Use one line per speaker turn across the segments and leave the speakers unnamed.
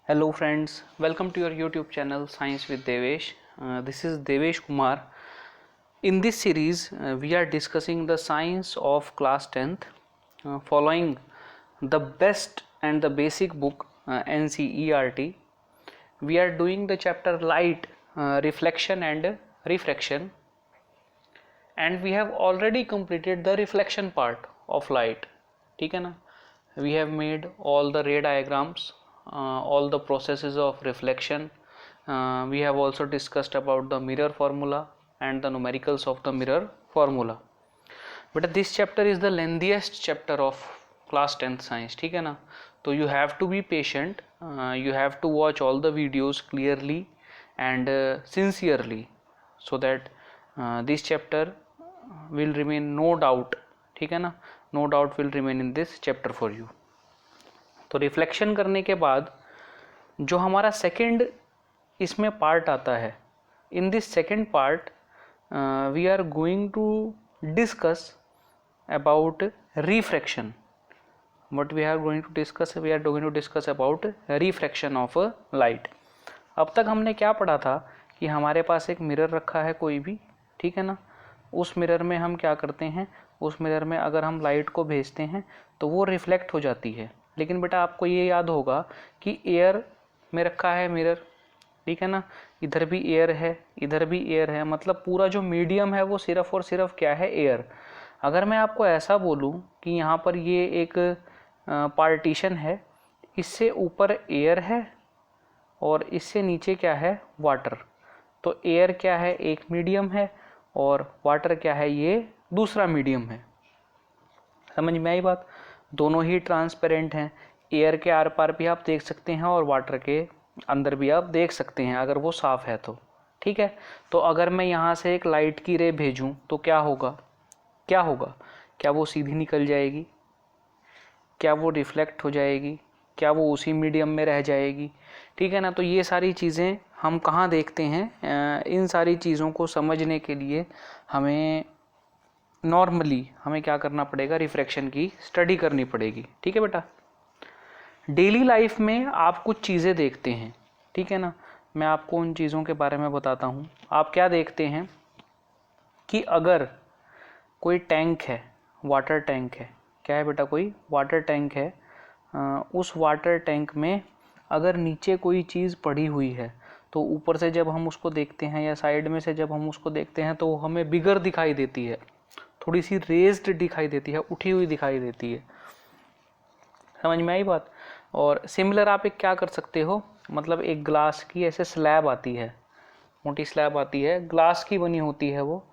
Hello friends, welcome to your YouTube channel Science with Devesh. This is Devesh Kumar. In this series, we are discussing the science of class 10th following the best and the basic book NCERT. We are doing the chapter light, reflection and refraction, and we have already completed the reflection part of light. ठीक है ना? We have made all the ray diagrams, all the processes of reflection. We have also discussed about the mirror formula and the numericals of the mirror formula. But this chapter is the lengthiest chapter of class 10th science. ठीक है ना? तो you have to be patient. You have to watch all the videos clearly and sincerely, so that this chapter will remain no doubt. ठीक है ना? No doubt will remain in this chapter for you. तो reflection करने के बाद जो हमारा second इसमें पार्ट आता है, in this second part we are going to discuss about refraction. What we are going to discuss, we are going to discuss about refraction of light. अब तक हमने क्या पढ़ा था कि हमारे पास एक मिरर रखा है कोई भी, ठीक है ना. उस मिरर में हम क्या करते हैं, उस मिरर में अगर हम लाइट को भेजते हैं तो वो रिफ्लेक्ट हो जाती है. लेकिन बेटा आपको ये याद होगा कि एयर में रखा है मिरर, ठीक है ना. इधर भी एयर है, इधर भी एयर है, मतलब पूरा जो मीडियम है वो सिर्फ और सिर्फ क्या है, एयर. अगर मैं आपको ऐसा बोलूं कि यहाँ पर ये एक पार्टीशन है, इससे ऊपर एयर है और इससे नीचे क्या है, वाटर. तो एयर क्या है, एक मीडियम है, और वाटर क्या है, ये दूसरा मीडियम है. समझ में आई बात. दोनों ही ट्रांसपेरेंट हैं. एयर के आर पार भी आप देख सकते हैं और वाटर के अंदर भी आप देख सकते हैं अगर वो साफ़ है तो. ठीक है. तो अगर मैं यहाँ से एक लाइट की रे भेजूँ तो क्या होगा, क्या होगा, क्या वो सीधी निकल जाएगी, क्या वो रिफ्लेक्ट हो जाएगी, क्या वो उसी मीडियम में रह जाएगी. ठीक है ना. तो ये सारी चीज़ें हम कहाँ देखते हैं. इन सारी चीज़ों को समझने के लिए हमें नॉर्मली हमें क्या करना पड़ेगा, रिफ्रैक्शन की स्टडी करनी पड़ेगी. ठीक है बेटा. डेली लाइफ में आप कुछ चीज़ें देखते हैं, ठीक है ना. मैं आपको उन चीज़ों के बारे में बताता हूँ. आप क्या देखते हैं कि अगर कोई टैंक है, वाटर टैंक है, क्या है बेटा, कोई वाटर टैंक है. उस वाटर टैंक में अगर नीचे कोई चीज़ पड़ी हुई है तो ऊपर से जब हम उसको देखते हैं या साइड में से जब हम उसको देखते हैं तो वो हमें बिगर दिखाई देती है, थोड़ी सी रेज्ड दिखाई देती है, उठी हुई दिखाई देती है. समझ में आई बात. और सिमिलर आप एक क्या कर सकते हो, मतलब एक ग्लास की ऐसे स्लैब आती है, मोटी स्लैब आती है, ग्लास की बनी होती है वो.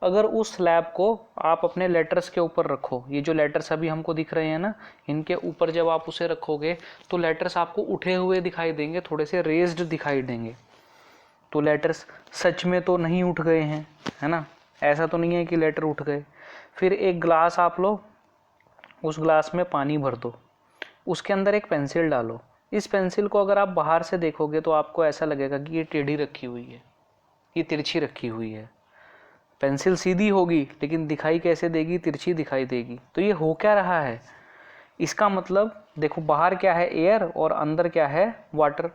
अगर उस स्लैब को आप अपने लेटर्स के ऊपर रखो, ये जो लेटर्स अभी हमको दिख रहे हैं ना, इनके ऊपर जब आप उसे रखोगे तो लेटर्स आपको उठे हुए दिखाई देंगे, थोड़े से रेज्ड दिखाई देंगे. तो लेटर्स सच में तो नहीं उठ गए हैं, है ना, ऐसा तो नहीं है कि लेटर उठ गए. फिर एक ग्लास आप लो, उस ग्लास में पानी भर दो, उसके अंदर एक पेंसिल डालो. इस पेंसिल को अगर आप बाहर से देखोगे तो आपको ऐसा लगेगा कि ये टेढ़ी रखी हुई है, ये तिरछी रखी हुई है. पेंसिल सीधी होगी लेकिन दिखाई कैसे देगी, तिरछी दिखाई देगी. तो ये हो क्या रहा है, इसका मतलब देखो, बाहर क्या है, एयर, और अंदर क्या है, वाटर.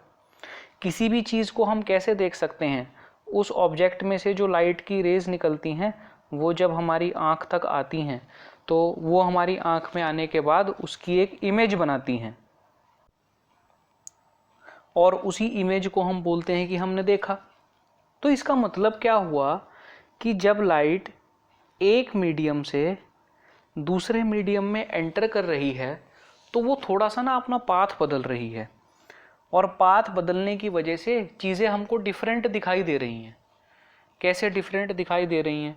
किसी भी चीज़ को हम कैसे देख सकते हैं, उस ऑब्जेक्ट में से जो लाइट की रेज निकलती हैं वो जब हमारी आँख तक आती हैं तो वो हमारी आँख में आने के बाद उसकी एक इमेज बनाती हैं, और उसी इमेज को हम बोलते हैं कि हमने देखा. तो इसका मतलब क्या हुआ कि जब लाइट एक मीडियम से दूसरे मीडियम में एंटर कर रही है तो वो थोड़ा सा ना अपना पाथ बदल रही है, और पाथ बदलने की वजह से चीज़ें हमको डिफरेंट दिखाई दे रही हैं. कैसे डिफरेंट दिखाई दे रही हैं,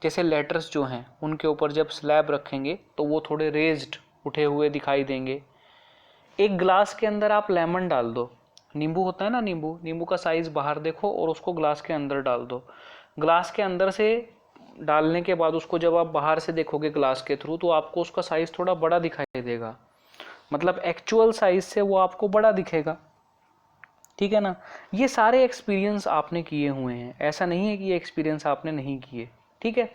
जैसे लेटर्स जो हैं उनके ऊपर जब स्लैब रखेंगे तो वो थोड़े रेज्ड, उठे हुए दिखाई देंगे. एक ग्लास के अंदर आप लेमन डाल दो, नींबू होता है ना, नींबू, नींबू का साइज़ बाहर देखो और उसको ग्लास के अंदर डाल दो. ग्लास के अंदर से डालने के बाद उसको जब आप बाहर से देखोगे ग्लास के थ्रू तो आपको उसका साइज़ थोड़ा बड़ा दिखाई देगा, मतलब एक्चुअल साइज़ से वो आपको बड़ा दिखेगा. ठीक है ना. ये सारे एक्सपीरियंस आपने किए हुए हैं, ऐसा नहीं है कि ये एक्सपीरियंस आपने नहीं किए. ठीक है.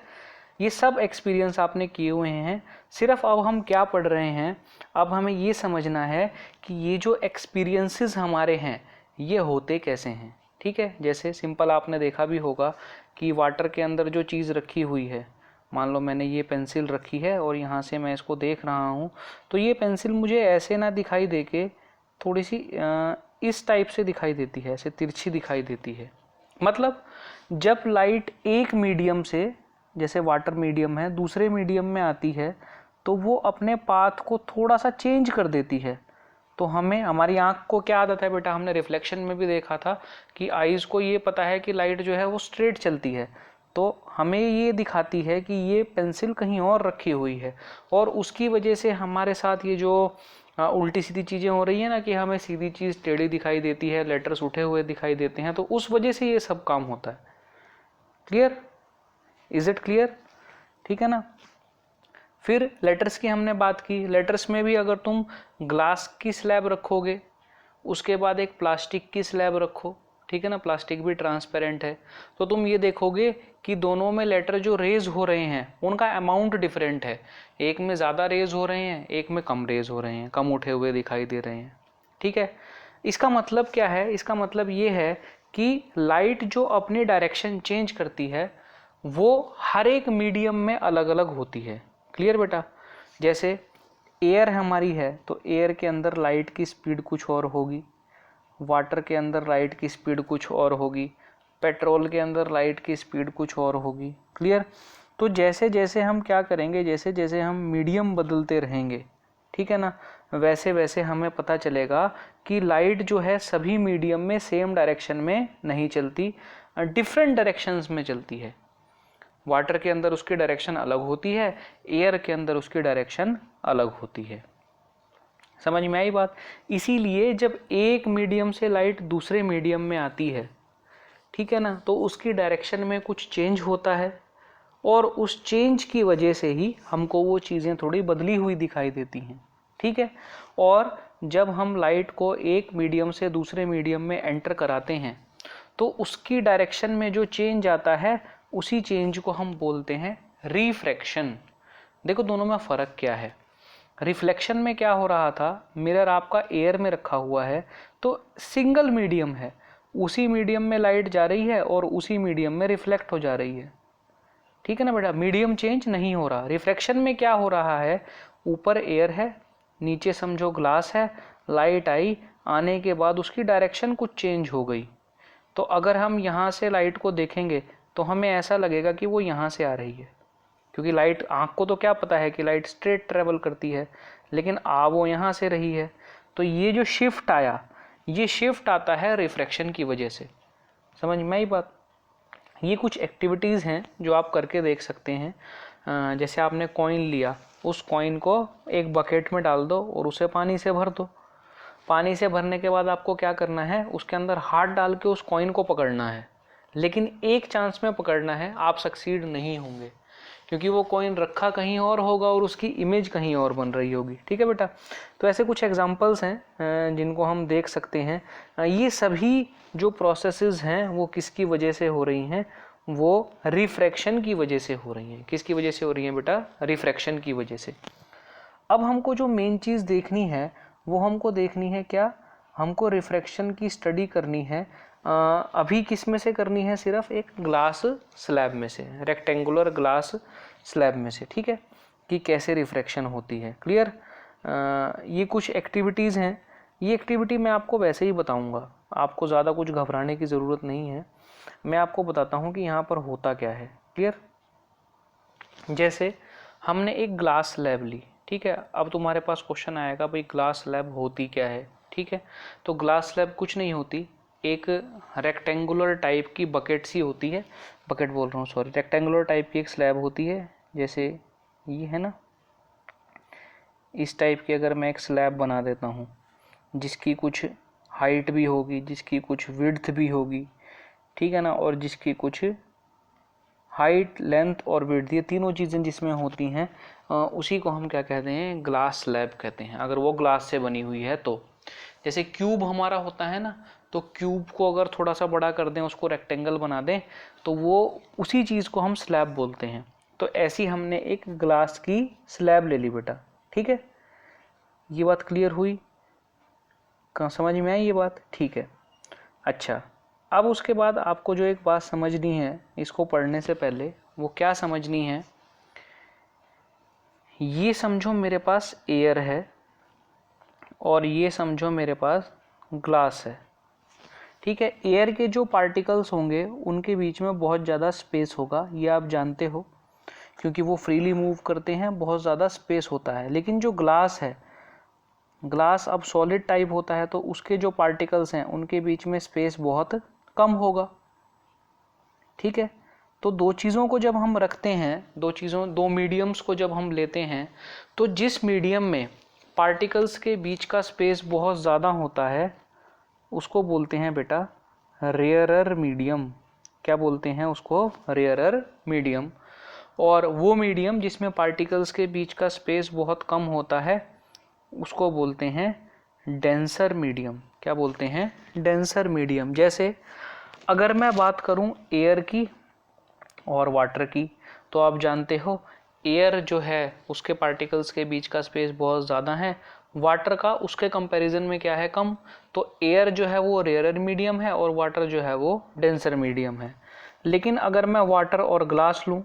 ये सब एक्सपीरियंस आपने किए हुए हैं। सिर्फ अब हम क्या पढ़ रहे हैं, अब हमें ये समझना है कि ये जो एक्सपीरियंसेस हमारे हैं ये होते कैसे हैं। ठीक है, जैसे सिंपल आपने देखा भी होगा कि वाटर के अंदर जो चीज़ रखी हुई है, मान लो मैंने ये पेंसिल रखी है और यहाँ से मैं इसको देख रहा हूँ, तो ये पेंसिल मुझे ऐसे ना दिखाई दे के थोड़ी सी इस टाइप से दिखाई देती है, ऐसे तिरछी दिखाई देती है। मतलब जब लाइट एक मीडियम से, जैसे वाटर मीडियम है, दूसरे मीडियम में आती है तो वो अपने पाथ को थोड़ा सा चेंज कर देती है। तो हमें, हमारी आँख को क्या आदत है बेटा, हमने रिफ्लेक्शन में भी देखा था कि आईज़ को ये पता है कि लाइट जो है वो स्ट्रेट चलती है, तो हमें ये दिखाती है कि ये पेंसिल कहीं और रखी हुई है, और उसकी वजह से हमारे साथ ये जो उल्टी सीधी चीज़ें हो रही है ना, कि हमें सीधी चीज़ टेढ़ी दिखाई देती है, लेटर्स उठे हुए दिखाई देते हैं, तो उस वजह से ये सब काम होता है। Clear, is it clear? ठीक है ना। फिर लेटर्स की हमने बात की, लेटर्स में भी अगर तुम ग्लास की स्लैब रखोगे, उसके बाद एक प्लास्टिक की स्लैब रखो, ठीक है ना, प्लास्टिक भी ट्रांसपेरेंट है, तो तुम ये देखोगे कि दोनों में लेटर जो रेज हो रहे हैं उनका अमाउंट डिफरेंट है। एक में ज़्यादा रेज हो रहे हैं, एक में कम रेज हो रहे हैं, कम उठे हुए दिखाई दे रहे हैं। ठीक है, इसका मतलब क्या है? इसका मतलब ये है कि लाइट जो अपनी डायरेक्शन चेंज करती है वो हर एक मीडियम में अलग अलग होती है। क्लियर बेटा? जैसे एयर हमारी है तो एयर के अंदर लाइट की स्पीड कुछ और होगी, वाटर के अंदर लाइट की स्पीड कुछ और होगी, पेट्रोल के अंदर लाइट की स्पीड कुछ और होगी। क्लियर? तो जैसे जैसे हम क्या करेंगे, जैसे जैसे हम मीडियम बदलते रहेंगे, ठीक है ना, वैसे वैसे हमें पता चलेगा कि लाइट जो है सभी मीडियम में सेम डायरेक्शन में नहीं चलती, डिफरेंट डायरेक्शंस में चलती है। वाटर के अंदर उसकी डायरेक्शन अलग होती है, एयर के अंदर उसकी डायरेक्शन अलग होती है। समझ में आई बात? इसीलिए जब एक मीडियम से लाइट दूसरे मीडियम में आती है, ठीक है ना, तो उसकी डायरेक्शन में कुछ चेंज होता है, और उस चेंज की वजह से ही हमको वो चीज़ें थोड़ी बदली हुई दिखाई देती हैं। ठीक है, और जब हम लाइट को एक मीडियम से दूसरे मीडियम में एंटर कराते हैं तो उसकी डायरेक्शन में जो चेंज आता है उसी चेंज को हम बोलते हैं रिफ्रैक्शन। देखो दोनों में फ़र्क क्या है। रिफ्लेक्शन में क्या हो रहा था, मिरर आपका एयर में रखा हुआ है तो सिंगल मीडियम है, उसी मीडियम में लाइट जा रही है और उसी मीडियम में रिफ्लेक्ट हो जा रही है। ठीक है ना बेटा, मीडियम चेंज नहीं हो रहा। रिफ्रैक्शन में क्या हो रहा है, ऊपर एयर है, नीचे समझो ग्लास है, लाइट आई, आने के बाद उसकी डायरेक्शन कुछ चेंज हो गई, तो अगर हम यहाँ से लाइट को देखेंगे तो हमें ऐसा लगेगा कि वो यहाँ से आ रही है, क्योंकि लाइट, आँख को तो क्या पता है कि लाइट स्ट्रेट ट्रेवल करती है, लेकिन आ वो यहाँ से रही है। तो ये जो शिफ्ट आया, ये शिफ्ट आता है रिफ्रैक्शन की वजह से। समझ में आई बात? ये कुछ एक्टिविटीज़ हैं जो आप करके देख सकते हैं। जैसे आपने कॉइन लिया, उस कॉइन को एक बकेट में डाल दो और उसे पानी से भर दो। पानी से भरने के बाद आपको क्या करना है, उसके अंदर हाथ डाल के उस कॉइन को पकड़ना है, लेकिन एक चांस में पकड़ना है, आप सक्सीड नहीं होंगे, क्योंकि वो कॉइन रखा कहीं और होगा और उसकी इमेज कहीं और बन रही होगी। ठीक है बेटा? तो ऐसे कुछ एग्जांपल्स हैं जिनको हम देख सकते हैं। ये सभी जो प्रोसेसेस हैं वो किसकी वजह से हो रही हैं, वो रिफ्रैक्शन की वजह से हो रही हैं। किसकी वजह से हो रही हैं बेटा? रिफ्रैक्शन की वजह से। अब हमको जो मेन चीज़ देखनी है वो हमको देखनी है क्या, हमको रिफ्रैक्शन की स्टडी करनी है। अभी किस में से करनी है, सिर्फ एक ग्लास स्लैब में से, रेक्टेंगुलर ग्लास स्लैब में से। ठीक है, कि कैसे रिफ्रैक्शन होती है। क्लियर? ये कुछ एक्टिविटीज़ हैं, ये एक्टिविटी मैं आपको वैसे ही बताऊंगा, आपको ज़्यादा कुछ घबराने की ज़रूरत नहीं है। मैं आपको बताता हूँ कि यहाँ पर होता क्या है। क्लियर? जैसे हमने एक ग्लास स्लैब ली, ठीक है, अब तुम्हारे पास क्वेश्चन आएगा भाई ग्लास स्लैब होती क्या है। ठीक है, तो ग्लास स्लैब कुछ नहीं होती, एक रेक्टेंगुलर टाइप की बकेट सी होती है, बकेट बोल रहा हूँ सॉरी, रेक्टेंगुलर टाइप की एक स्लैब होती है। जैसे ये है ना, इस टाइप की अगर मैं एक स्लैब बना देता हूँ जिसकी कुछ हाइट भी होगी, जिसकी कुछ विड्थ भी होगी, ठीक है ना, और जिसकी कुछ हाइट, लेंथ और विड्थ, ये तीनों चीज़ें जिसमें होती हैं उसी को हम क्या कहते हैं, ग्लास स्लैब कहते हैं, अगर वो ग्लास से बनी हुई है तो। जैसे क्यूब हमारा होता है ना, तो क्यूब को अगर थोड़ा सा बड़ा कर दें, उसको रेक्टेंगल बना दें, तो वो उसी चीज़ को हम स्लैब बोलते हैं। तो ऐसी हमने एक ग्लास की स्लैब ले ली बेटा, ठीक है। ये बात क्लियर हुई, कहाँ समझ में आई ये बात? ठीक है। अच्छा, अब उसके बाद आपको जो एक बात समझनी है इसको पढ़ने से पहले, वो क्या समझनी है, ये समझो मेरे पास एयर है और ये समझो मेरे पास ग्लास है, ठीक है। एयर के जो पार्टिकल्स होंगे उनके बीच में बहुत ज़्यादा स्पेस होगा, ये आप जानते हो, क्योंकि वो फ्रीली मूव करते हैं, बहुत ज़्यादा स्पेस होता है। लेकिन जो ग्लास है, ग्लास अब सॉलिड टाइप होता है, तो उसके जो पार्टिकल्स हैं उनके बीच में स्पेस बहुत कम होगा, ठीक है। तो दो चीज़ों को जब हम रखते हैं, दो मीडियम्स को जब हम लेते हैं, तो जिस मीडियम में पार्टिकल्स के बीच का स्पेस बहुत ज़्यादा होता है उसको बोलते हैं बेटा रेयरर मीडियम। क्या बोलते हैं उसको? Rarer medium. और वो मीडियम जिसमें पार्टिकल्स के बीच का स्पेस बहुत कम होता है उसको बोलते हैं डेंसर मीडियम। क्या बोलते हैं? Denser medium. जैसे अगर मैं बात करूं एयर की और वाटर की, तो आप जानते हो एयर जो है उसके पार्टिकल्स के बीच का स्पेस बहुत ज़्यादा है, वाटर का उसके कंपैरिजन में क्या है? कम। तो एयर जो है वो रेयरर मीडियम है और वाटर जो है वो डेंसर मीडियम है। लेकिन अगर मैं वाटर और ग्लास लूँ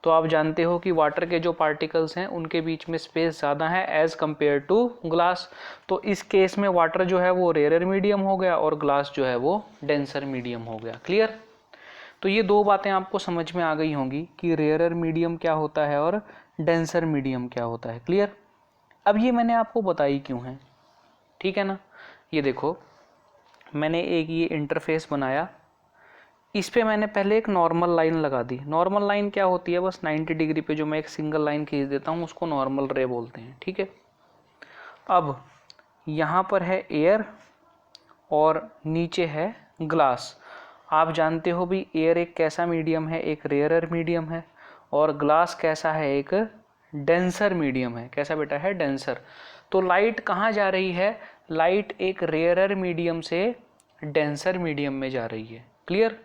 तो आप जानते हो कि वाटर के जो पार्टिकल्स हैं उनके बीच में स्पेस ज़्यादा है एज कम्पेयर टू ग्लास। तो इस केस में वाटर जो है वो रेयरर मीडियम हो गया और ग्लास जो है वो डेंसर मीडियम हो गया। क्लियर? तो ये दो बातें आपको समझ में आ गई होंगी कि रेयरर मीडियम क्या होता है और डेंसर मीडियम क्या होता है। क्लियर? अब ये मैंने आपको बताई क्यों है, ठीक है ना। ये देखो, मैंने एक ये इंटरफेस बनाया, इस पे मैंने पहले एक नॉर्मल लाइन लगा दी। नॉर्मल लाइन क्या होती है? बस 90 डिग्री पे जो मैं एक सिंगल लाइन खींच देता हूँ उसको नॉर्मल रे बोलते हैं, ठीक है। अब यहाँ पर है एयर और नीचे है ग्लास। आप जानते हो भी एयर एक कैसा मीडियम है? एक रेयरर मीडियम है। और ग्लास कैसा है? एक डेंसर मीडियम है। कैसा बेटा है? डेंसर। तो लाइट कहाँ जा रही है? लाइट एक रेयरर मीडियम से डेंसर मीडियम में जा रही है। क्लियर?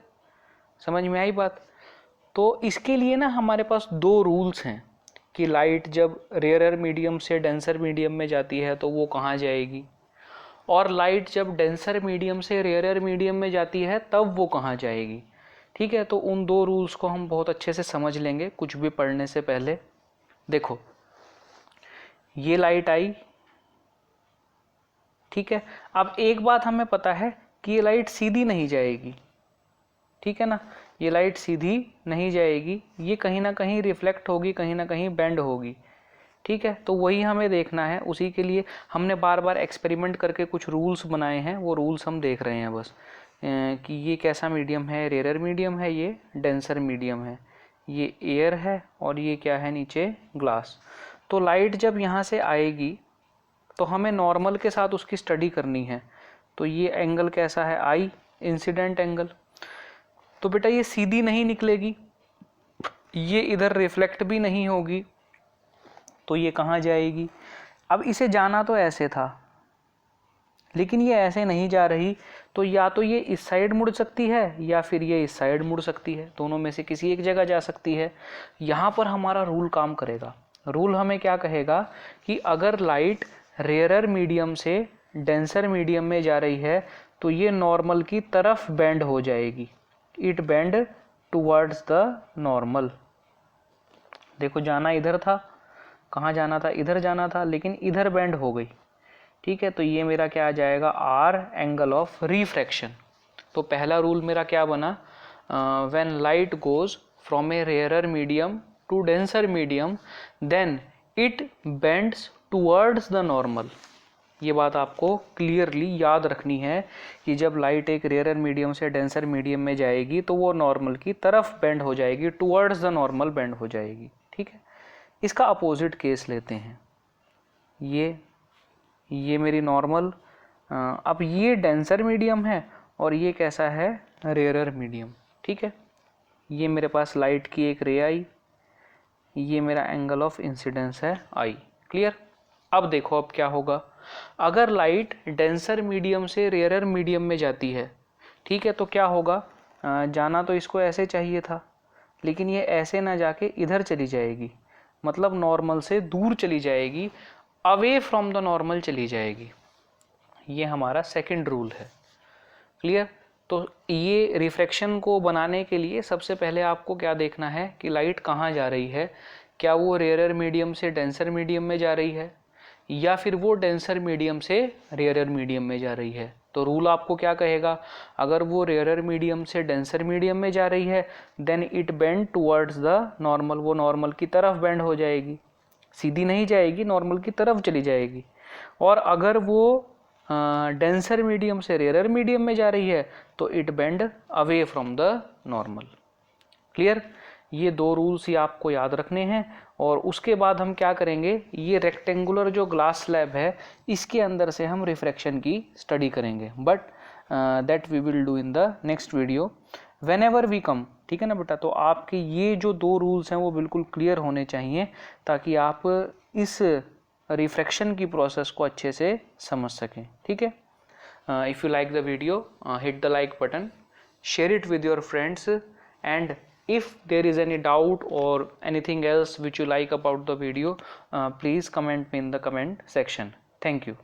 समझ में आई बात? तो इसके लिए ना हमारे पास दो रूल्स हैं कि लाइट जब रेयरर मीडियम से डेंसर मीडियम में जाती है तो वो कहाँ जाएगी, और लाइट जब डेंसर मीडियम से रेयरर मीडियम में जाती है तब वो कहाँ जाएगी, ठीक है। तो उन दो रूल्स को हम बहुत अच्छे से समझ लेंगे कुछ भी पढ़ने से पहले। देखो, ये लाइट आई, ठीक है। अब एक बात हमें पता है कि ये लाइट सीधी नहीं जाएगी, ठीक है ना। ये लाइट सीधी नहीं जाएगी, ये कहीं ना कहीं रिफ्लेक्ट होगी, कहीं ना कहीं बेंड होगी, ठीक है। तो वही हमें देखना है, उसी के लिए हमने बार बार एक्सपेरिमेंट करके कुछ रूल्स बनाए हैं, वो रूल्स हम देख रहे हैं बस कि ये कैसा मीडियम है? रेयरर मीडियम है, ये डेंसर मीडियम है, ये एयर है और ये क्या है? नीचे ग्लास। तो लाइट जब यहाँ से आएगी तो हमें नॉर्मल के साथ उसकी स्टडी करनी है। तो ये एंगल कैसा है? आई, इंसिडेंट एंगल। तो बेटा ये सीधी नहीं निकलेगी, ये इधर रिफ्लेक्ट भी नहीं होगी, तो ये कहाँ जाएगी? अब इसे जाना तो ऐसे था, लेकिन ये ऐसे नहीं जा रही, तो या तो ये इस साइड मुड़ सकती है या फिर ये इस साइड मुड़ सकती है, दोनों में से किसी एक जगह जा सकती है। यहाँ पर हमारा रूल काम करेगा। रूल हमें क्या कहेगा कि अगर लाइट रेयरर मीडियम से डेंसर मीडियम में जा रही है तो ये नॉर्मल की तरफ बेंड हो जाएगी, it bend towards the normal. देखो, जाना इधर था, कहाँ जाना था? इधर जाना था, लेकिन इधर बेंड हो गई, ठीक है। तो ये मेरा क्या आ जाएगा? R, angle of refraction. तो पहला रूल मेरा क्या बना? When light goes from a rarer medium to denser medium then it bends towards the normal. ये बात आपको क्लियरली याद रखनी है कि जब लाइट एक रेयरर मीडियम से डेंसर मीडियम में जाएगी तो वो नॉर्मल की तरफ बेंड हो जाएगी, टुवर्ड्स द नॉर्मल बेंड हो जाएगी, ठीक है। इसका अपोजिट केस लेते हैं, ये मेरी नॉर्मल, अब ये डेंसर मीडियम है और ये कैसा है? रेयरर मीडियम, ठीक है। ये मेरे पास लाइट की एक रे आई, ये मेरा एंगल ऑफ इंसिडेंस है आई। क्लियर? अब देखो, अब क्या होगा? अगर लाइट डेंसर मीडियम से रेयरर मीडियम में जाती है, ठीक है, तो क्या होगा? जाना तो इसको ऐसे चाहिए था, लेकिन ये ऐसे ना जाके इधर चली जाएगी, मतलब नॉर्मल से दूर चली जाएगी, अवे फ्रॉम द नॉर्मल चली जाएगी। ये हमारा सेकंड रूल है। क्लियर? तो ये रिफ्रैक्शन को बनाने के लिए सबसे पहले आपको क्या देखना है कि लाइट कहाँ जा रही है, क्या वो रेयरर मीडियम से डेंसर मीडियम में जा रही है या फिर वो डेंसर मीडियम से रेयरर मीडियम में जा रही है। तो रूल आपको क्या कहेगा, अगर वो रेयरर मीडियम से डेंसर मीडियम में जा रही है then it bend towards the normal, वो नॉर्मल की तरफ बेंड हो जाएगी, सीधी नहीं जाएगी, नॉर्मल की तरफ चली जाएगी। और अगर वो डेंसर मीडियम से रेयरर मीडियम में जा रही है तो it bend away from the normal. Clear? ये दो रूल्स ही आपको याद रखने हैं। और उसके बाद हम क्या करेंगे, ये रेक्टेंगुलर जो ग्लास स्लैब है इसके अंदर से हम रिफ्रैक्शन की स्टडी करेंगे, but that we will do in the next video whenever we come. ठीक है ना बेटा? तो आपके ये जो दो रूल्स हैं वो बिल्कुल क्लियर होने चाहिए ताकि आप इस रिफ्रैक्शन की प्रोसेस को अच्छे से समझ सकें। ठीक है? If you like the video hit the like button, share it with your friends, and if there is any doubt or anything else which you like about the video, please comment me in the comment section. Thank you.